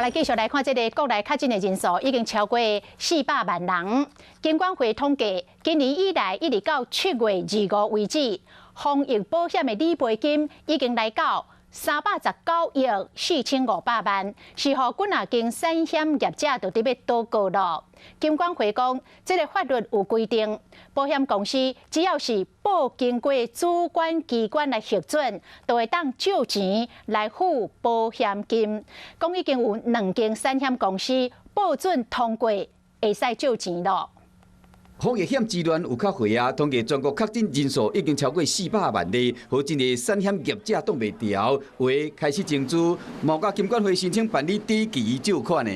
来继续来看这个国内确诊的人数已经超过400万人。金管会统计，今年以来一直到7月25为止，防疫保险的理赔金已经来到319亿4500万，是予几啊间产险业者就伫要祷告咯。金管会讲，这个法律有规定，保险公司只要是报经过主管机关来核准，就会当借钱来付保险金。讲已经有2间产险公司报准通过，会使借钱咯。防疫险资源有较会啊，统计全国确诊人数已经超过400万例，和真个产险业者挡袂牢，为开始争取，毛甲金管会申请办理第1期借款的。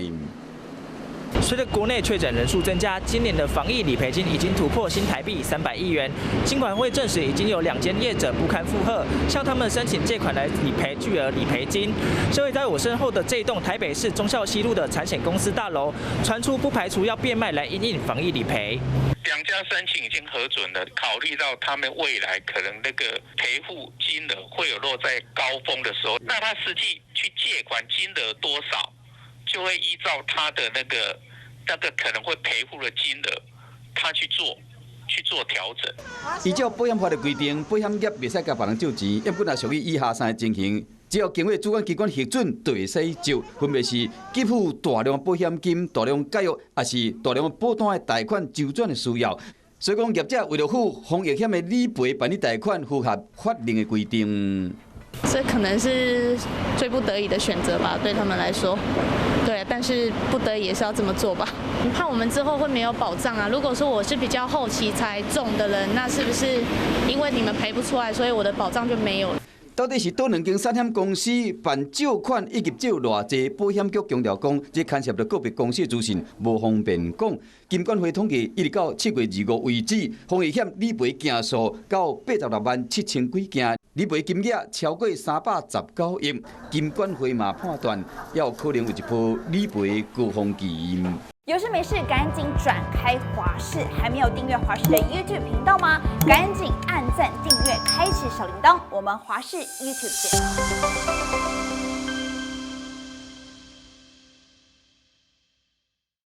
随着国内确诊人数增加，今年的防疫理赔金已经突破新台币300亿元。金管会证实，已经有2间业者不堪负荷，向他们申请借款来理赔巨额理赔金。所以在我身后的这栋台北市忠孝西路的产险公司大楼，传出不排除要变卖来因应防疫理赔。2家申请已经核准了，考虑到他们未来可能那个赔付金额会有落在高峰的时候，那他实际去借款金额多少？就会依照他的那个可能会赔付的金额，他去做调整。依照保险法的规定，保险业袂使甲别人借钱，要不若属于以下3个情形，只要经过主管机关核准，就会使借，分别是给付大量保险金、大量解约，也是大量保单的贷款周转的需要。所以讲，业者为了付防疫险的理赔办理贷款，符合法令的规定。这可能是最不得已的选择吧，对他们来说。对，但是不得已也是要这么做吧。你怕我们之后会没有保障啊？如果说我是比较后期才中的人，那是不是因为你们赔不出来，所以我的保障就没有了？到底是多2间产险公司办借款以及借偌济？保险局强调讲，这牵涉到个别公司的资讯，无方便讲。金管会统计，一直到7月25为止，防疫险理赔件数到86万7000几件，理赔金额超过319亿。金管会嘛判断，也有可能有一波理赔高峰期。有事没事赶紧转开华视，还没有订阅华视的 YouTube 频道吗？赶紧按赞、订阅、开启小铃铛，我们华视 YouTube 见。